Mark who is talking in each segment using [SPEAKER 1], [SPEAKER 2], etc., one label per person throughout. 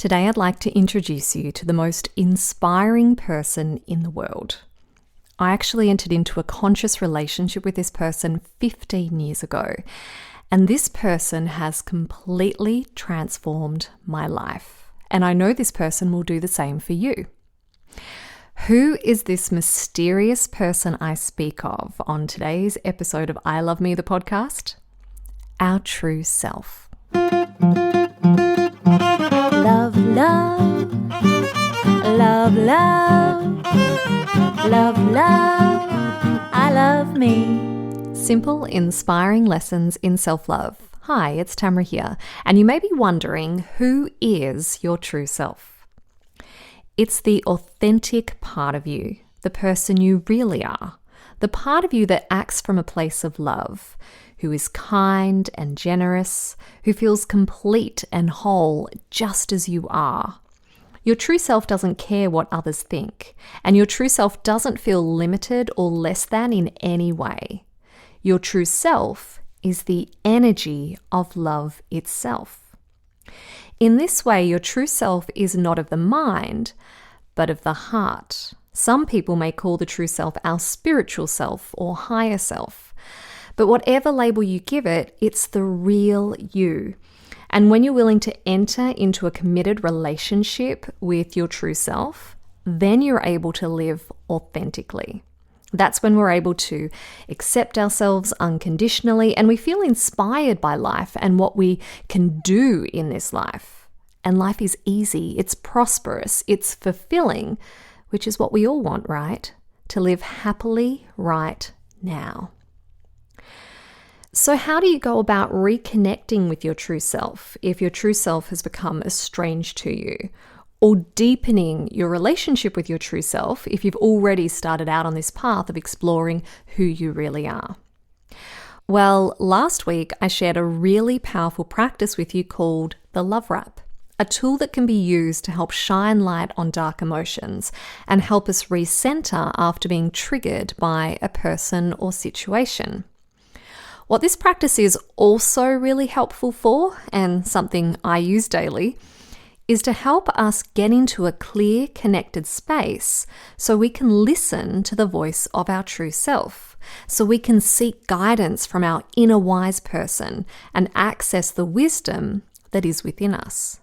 [SPEAKER 1] Today I'd like to introduce you to the most inspiring person in the world. I actually entered into a conscious relationship with this person 15 years ago, and this person has completely transformed my life. And I know this person will do the same for you. Who is this mysterious person I speak of on today's episode of I Love Me, the podcast? Our true self.
[SPEAKER 2] Love, love, love, love, love, love, I love me.
[SPEAKER 1] Simple, inspiring lessons in self-love. Hi, it's Tamra here, and you may be wondering, who is your true self? It's the authentic part of you, the person you really are, the part of you that acts from a place of love, who is kind and generous, who feels complete and whole just as you are. Your true self doesn't care what others think, and your true self doesn't feel limited or less than in any way. Your true self is the energy of love itself. In this way, your true self is not of the mind, but of the heart. Some people may call the true self our spiritual self or higher self. But whatever label you give it, it's the real you. And when you're willing to enter into a committed relationship with your true self, then you're able to live authentically. That's when we're able to accept ourselves unconditionally and we feel inspired by life and what we can do in this life. And life is easy, it's prosperous, it's fulfilling, which is what we all want, right? To live happily right now. So how do you go about reconnecting with your true self if your true self has become estranged to you? Or deepening your relationship with your true self if you've already started out on this path of exploring who you really are? Well, last week I shared a really powerful practice with you called the love wrap, a tool that can be used to help shine light on dark emotions and help us recenter after being triggered by a person or situation. What this practice is also really helpful for, and something I use daily, is to help us get into a clear, connected space so we can listen to the voice of our true self, so we can seek guidance from our inner wise person and access the wisdom that is within us.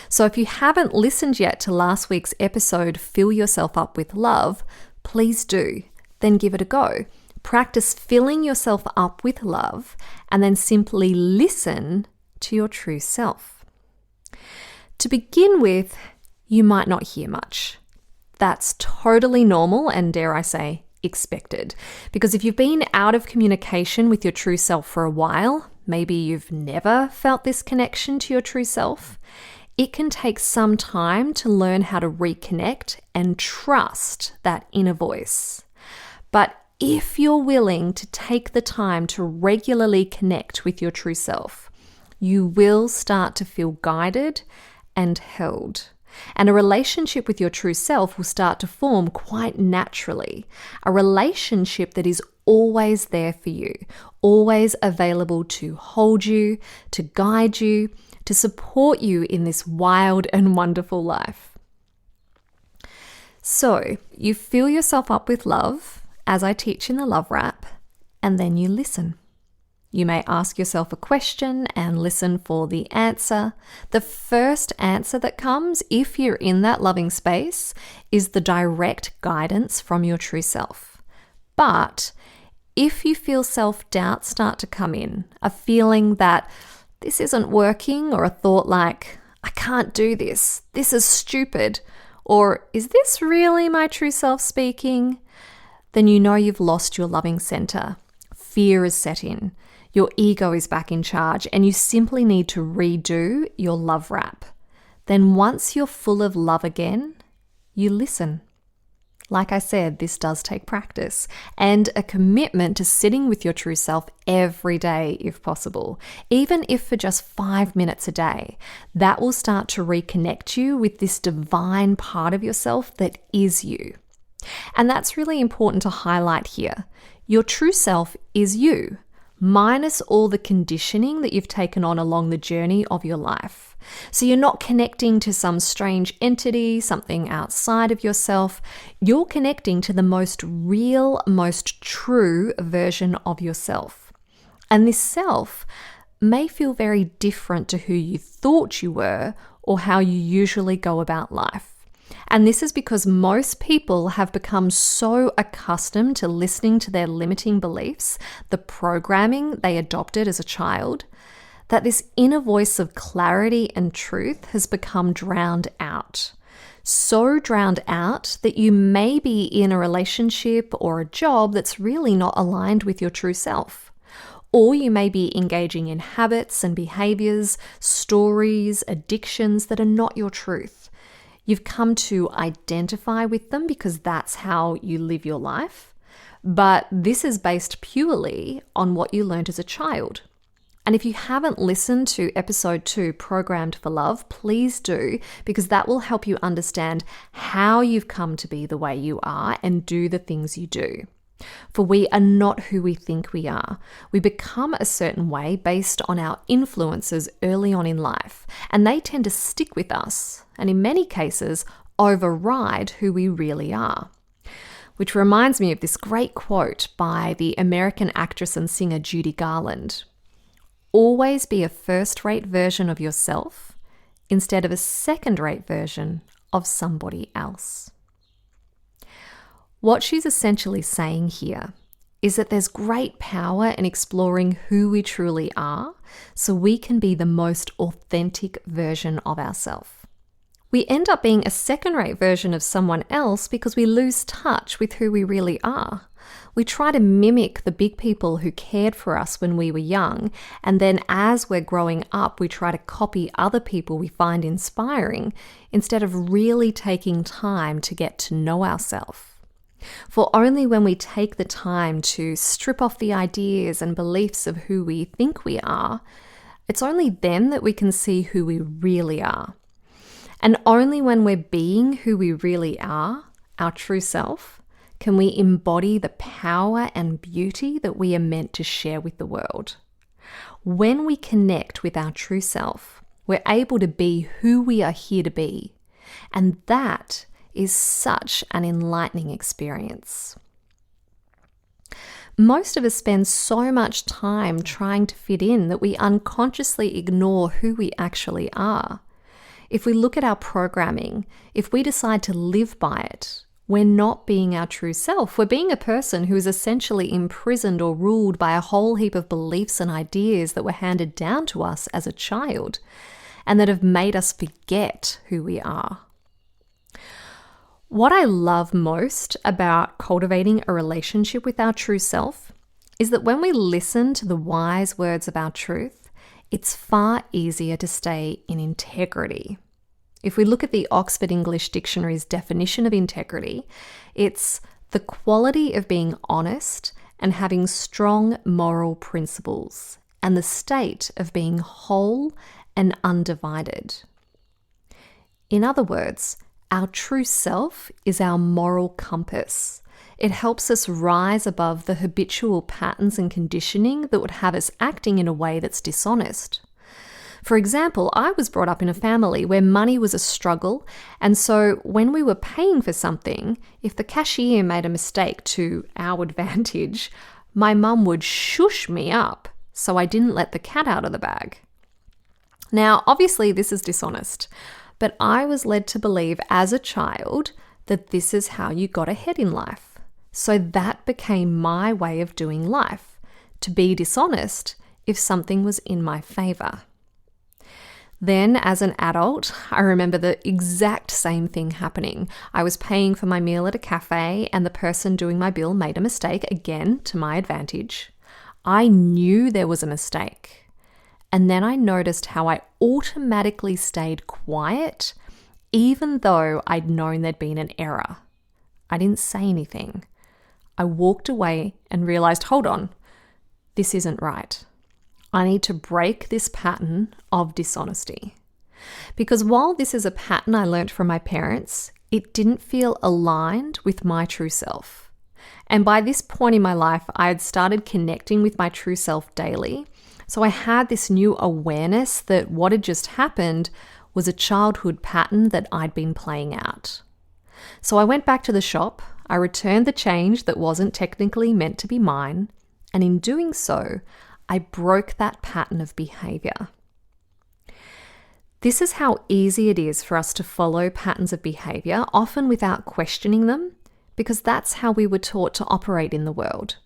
[SPEAKER 1] So if you haven't listened yet to last week's episode, Fill Yourself Up with Love, please do. Then give it a go. Practice filling yourself up with love and then simply listen to your true self. To begin with, you might not hear much. That's totally normal and, dare I say, expected. Because if you've been out of communication with your true self for a while, maybe you've never felt this connection to your true self, it can take some time to learn how to reconnect and trust that inner voice. But if you're willing to take the time to regularly connect with your true self, you will start to feel guided and held. And a relationship with your true self will start to form quite naturally. A relationship that is always there for you, always available to hold you, to guide you, to support you in this wild and wonderful life. So, you fill yourself up with love, as I teach in the love wrap, and then you listen. You may ask yourself a question and listen for the answer. The first answer that comes, if you're in that loving space, is the direct guidance from your true self. But if you feel self-doubt start to come in, a feeling that this isn't working, or a thought like, I can't do this, this is stupid, or is this really my true self speaking? Then you know you've lost your loving center. Fear is set in. Your ego is back in charge, and you simply need to redo your love wrap. Then once you're full of love again, you listen. Like I said, this does take practice and a commitment to sitting with your true self every day if possible, even if for just 5 minutes a day. That will start to reconnect you with this divine part of yourself that is you. And that's really important to highlight here. Your true self is you, minus all the conditioning that you've taken on along the journey of your life. So you're not connecting to some strange entity, something outside of yourself. You're connecting to the most real, most true version of yourself. And this self may feel very different to who you thought you were or how you usually go about life. And this is because most people have become so accustomed to listening to their limiting beliefs, the programming they adopted as a child, that this inner voice of clarity and truth has become drowned out. So drowned out that you may be in a relationship or a job that's really not aligned with your true self. Or you may be engaging in habits and behaviors, stories, addictions that are not your truth. You've come to identify with them because that's how you live your life. But this is based purely on what you learned as a child. And if you haven't listened to episode 2, Programmed for Love, please do, because that will help you understand how you've come to be the way you are and do the things you do. For we are not who we think we are. We become a certain way based on our influences early on in life, and they tend to stick with us, and in many cases, override who we really are. Which reminds me of this great quote by the American actress and singer Judy Garland. Always be a first-rate version of yourself instead of a second-rate version of somebody else. What she's essentially saying here is that there's great power in exploring who we truly are so we can be the most authentic version of ourselves. We end up being a second-rate version of someone else because we lose touch with who we really are. We try to mimic the big people who cared for us when we were young, and then as we're growing up, we try to copy other people we find inspiring instead of really taking time to get to know ourselves. For only when we take the time to strip off the ideas and beliefs of who we think we are, it's only then that we can see who we really are. And only when we're being who we really are, our true self, can we embody the power and beauty that we are meant to share with the world. When we connect with our true self, we're able to be who we are here to be. And that is such an enlightening experience. Most of us spend so much time trying to fit in that we unconsciously ignore who we actually are. If we look at our programming, if we decide to live by it, we're not being our true self. We're being a person who is essentially imprisoned or ruled by a whole heap of beliefs and ideas that were handed down to us as a child and that have made us forget who we are. What I love most about cultivating a relationship with our true self is that when we listen to the wise words of our truth, it's far easier to stay in integrity. If we look at the Oxford English Dictionary's definition of integrity, it's the quality of being honest and having strong moral principles, and the state of being whole and undivided. In other words, our true self is our moral compass. It helps us rise above the habitual patterns and conditioning that would have us acting in a way that's dishonest. For example, I was brought up in a family where money was a struggle, and so when we were paying for something, if the cashier made a mistake to our advantage, my mum would shush me up so I didn't let the cat out of the bag. Now, obviously this is dishonest, but I was led to believe as a child that this is how you got ahead in life. So that became my way of doing life, to be dishonest if something was in my favor. Then, as an adult, I remember the exact same thing happening. I was paying for my meal at a cafe and the person doing my bill made a mistake, again to my advantage. I knew there was a mistake. And then I noticed how I automatically stayed quiet, even though I'd known there'd been an error. I didn't say anything. I walked away and realized, hold on, this isn't right. I need to break this pattern of dishonesty. Because while this is a pattern I learned from my parents, it didn't feel aligned with my true self. And by this point in my life, I had started connecting with my true self daily. So I had this new awareness that what had just happened was a childhood pattern that I'd been playing out. So I went back to the shop, I returned the change that wasn't technically meant to be mine, and in doing so, I broke that pattern of behavior. This is how easy it is for us to follow patterns of behavior, often without questioning them, because that's how we were taught to operate in the world.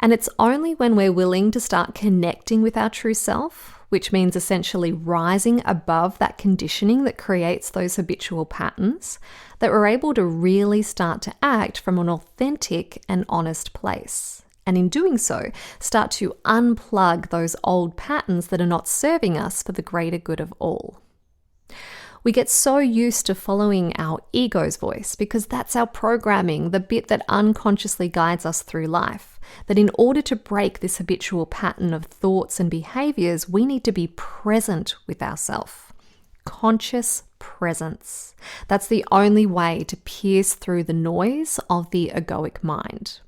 [SPEAKER 1] And it's only when we're willing to start connecting with our true self, which means essentially rising above that conditioning that creates those habitual patterns, that we're able to really start to act from an authentic and honest place. And in doing so, start to unplug those old patterns that are not serving us for the greater good of all. We get so used to following our ego's voice because that's our programming, the bit that unconsciously guides us through life, that in order to break this habitual pattern of thoughts and behaviors, we need to be present with ourselves. Conscious presence. That's the only way to pierce through the noise of the egoic mind.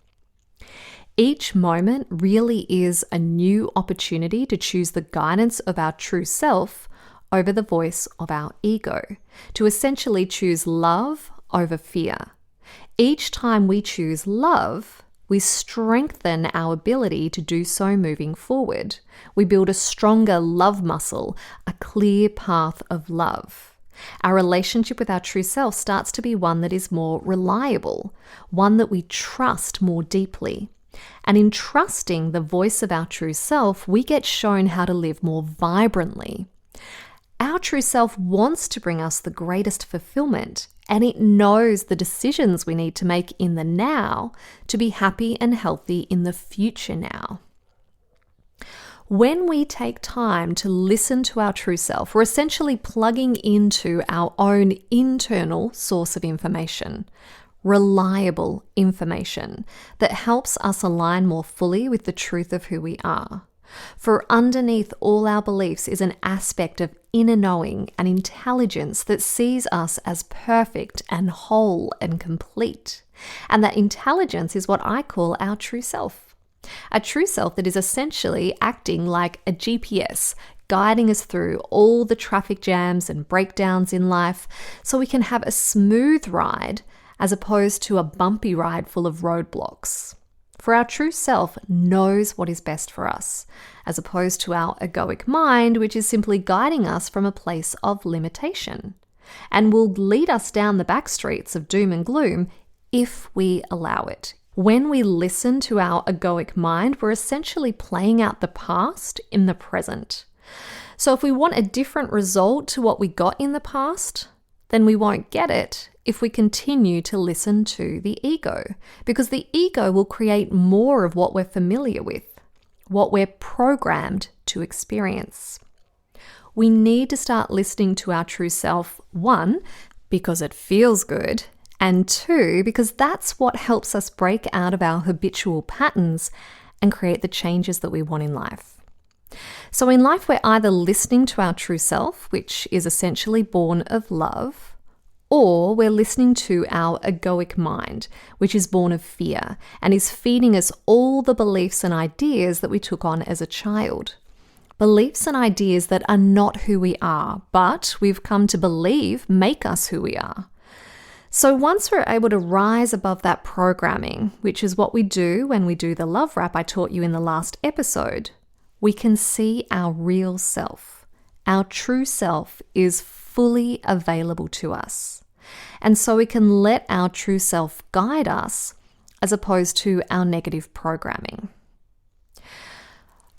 [SPEAKER 1] Each moment really is a new opportunity to choose the guidance of our true self over the voice of our ego, to essentially choose love over fear. Each time we choose love, we strengthen our ability to do so moving forward. We build a stronger love muscle, a clear path of love. Our relationship with our true self starts to be one that is more reliable, one that we trust more deeply. And in trusting the voice of our true self, we get shown how to live more vibrantly. Our true self wants to bring us the greatest fulfillment, and it knows the decisions we need to make in the now to be happy and healthy in the future now. When we take time to listen to our true self, we're essentially plugging into our own internal source of information, reliable information that helps us align more fully with the truth of who we are. For underneath all our beliefs is an aspect of inner knowing and intelligence that sees us as perfect and whole and complete. And that intelligence is what I call our true self. A true self that is essentially acting like a GPS, guiding us through all the traffic jams and breakdowns in life so we can have a smooth ride as opposed to a bumpy ride full of roadblocks. For our true self knows what is best for us, as opposed to our egoic mind, which is simply guiding us from a place of limitation, and will lead us down the back streets of doom and gloom if we allow it. When we listen to our egoic mind, we're essentially playing out the past in the present. So if we want a different result to what we got in the past, then we won't get it if we continue to listen to the ego, because the ego will create more of what we're familiar with, what we're programmed to experience. We need to start listening to our true self, 1, because it feels good, and 2, because that's what helps us break out of our habitual patterns and create the changes that we want in life. So in life, we're either listening to our true self, which is essentially born of love, or we're listening to our egoic mind, which is born of fear and is feeding us all the beliefs and ideas that we took on as a child. Beliefs and ideas that are not who we are, but we've come to believe make us who we are. So once we're able to rise above that programming, which is what we do when we do the love wrap I taught you in the last episode, we can see our real self. Our true self is fully available to us. And so we can let our true self guide us as opposed to our negative programming.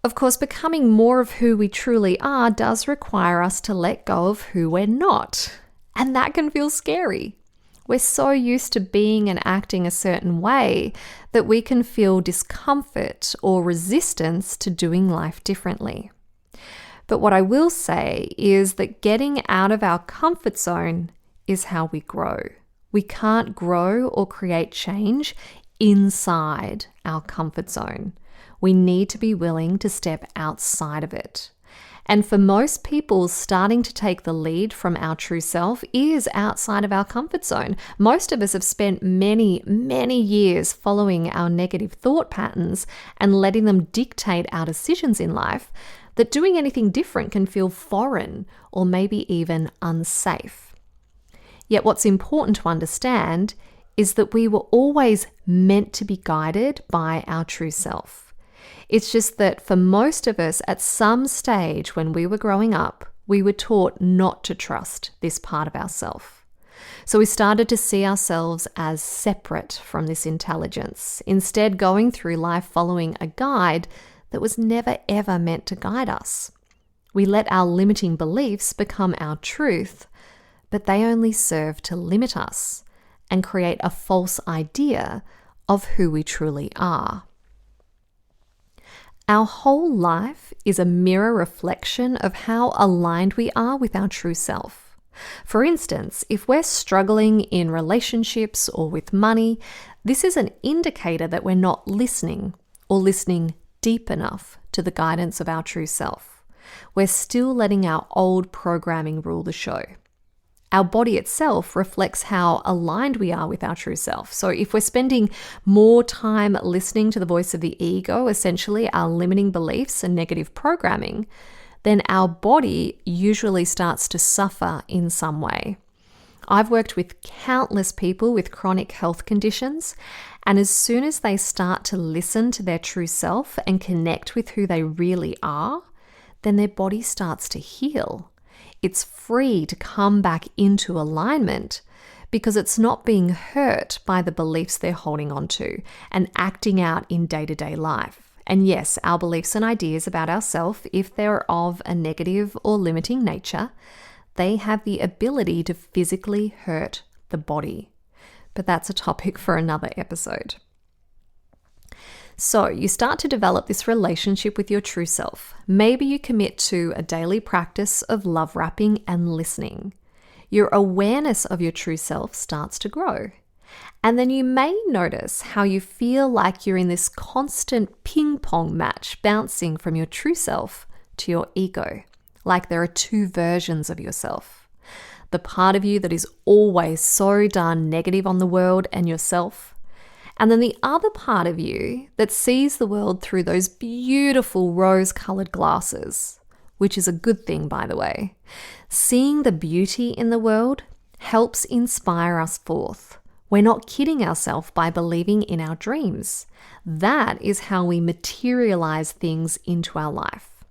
[SPEAKER 1] Of course, becoming more of who we truly are does require us to let go of who we're not. And that can feel scary. We're so used to being and acting a certain way that we can feel discomfort or resistance to doing life differently. But what I will say is that getting out of our comfort zone is how we grow. We can't grow or create change inside our comfort zone. We need to be willing to step outside of it. And for most people, starting to take the lead from our true self is outside of our comfort zone. Most of us have spent many, many years following our negative thought patterns and letting them dictate our decisions in life, that doing anything different can feel foreign or maybe even unsafe. Yet what's important to understand is that we were always meant to be guided by our true self. It's just that for most of us, at some stage when we were growing up, we were taught not to trust this part of ourselves. So we started to see ourselves as separate from this intelligence, instead going through life following a guide that was never ever meant to guide us. We let our limiting beliefs become our truth, but they only serve to limit us and create a false idea of who we truly are. Our whole life is a mirror reflection of how aligned we are with our true self. For instance, if we're struggling in relationships or with money, this is an indicator that we're not listening or listening deep enough to the guidance of our true self. We're still letting our old programming rule the show. Our body itself reflects how aligned we are with our true self. So if we're spending more time listening to the voice of the ego, essentially our limiting beliefs and negative programming, then our body usually starts to suffer in some way. I've worked with countless people with chronic health conditions, and as soon as they start to listen to their true self and connect with who they really are, then their body starts to heal. It's free to come back into alignment because it's not being hurt by the beliefs they're holding on to and acting out in day-to-day life. And yes, our beliefs and ideas about ourselves, if they're of a negative or limiting nature, they have the ability to physically hurt the body. But that's a topic for another episode. So you start to develop this relationship with your true self. Maybe you commit to a daily practice of love wrapping and listening. Your awareness of your true self starts to grow. And then you may notice how you feel like you're in this constant ping pong match bouncing from your true self to your ego, like there are two versions of yourself. The part of you that is always so darn negative on the world and yourself, and then the other part of you that sees the world through those beautiful rose-colored glasses, which is a good thing, by the way. Seeing the beauty in the world helps inspire us forth. We're not kidding ourselves by believing in our dreams. That is how we materialize things into our life.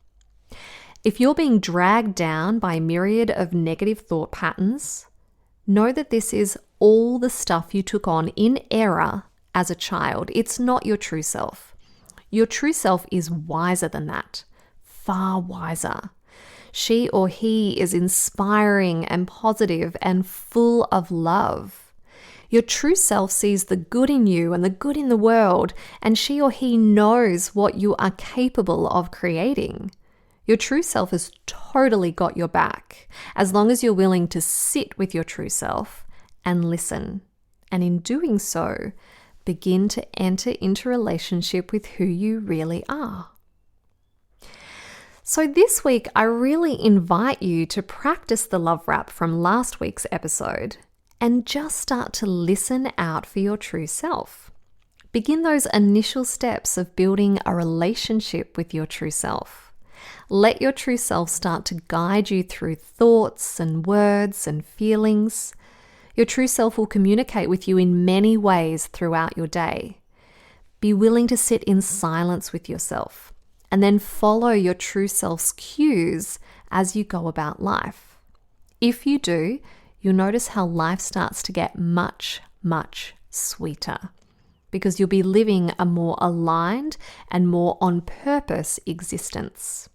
[SPEAKER 1] If you're being dragged down by a myriad of negative thought patterns, know that this is all the stuff you took on in error as a child. It's not your true self. Your true self is wiser than that, far wiser. She or he is inspiring and positive and full of love. Your true self sees the good in you and the good in the world, and she or he knows what you are capable of creating. Your true self has totally got your back, as long as you're willing to sit with your true self and listen. And in doing so, begin to enter into relationship with who you really are. So this week, I really invite you to practice the love wrap from last week's episode and just start to listen out for your true self. Begin those initial steps of building a relationship with your true self. Let your true self start to guide you through thoughts and words and feelings. Your true self will communicate with you in many ways throughout your day. Be willing to sit in silence with yourself and then follow your true self's cues as you go about life. If you do, you'll notice how life starts to get much, much sweeter because you'll be living a more aligned and more on purpose existence.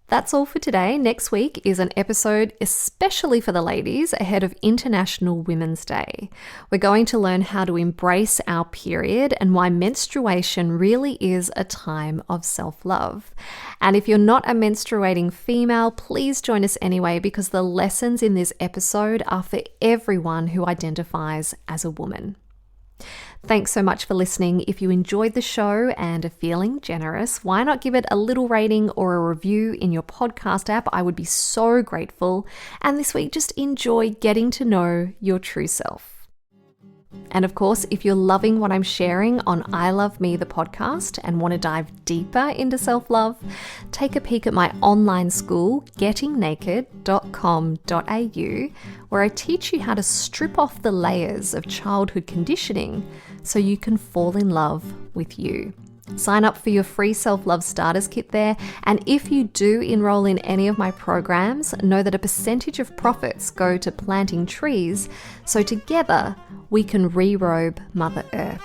[SPEAKER 1] That's all for today. Next week is an episode especially for the ladies ahead of International Women's Day. We're going to learn how to embrace our period and why menstruation really is a time of self-love. And if you're not a menstruating female, please join us anyway because the lessons in this episode are for everyone who identifies as a woman. Thanks so much for listening. If you enjoyed the show and are feeling generous, why not give it a little rating or a review in your podcast app? I would be so grateful. And this week, just enjoy getting to know your true self. And of course, if you're loving what I'm sharing on I Love Me, the podcast, and want to dive deeper into self-love, take a peek at my online school, gettingnaked.com.au, where I teach you how to strip off the layers of childhood conditioning so you can fall in love with you. Sign up for your free self-love starters kit there, and if you do enroll in any of my programs, know that a percentage of profits go to planting trees, so together we can re-robe Mother Earth.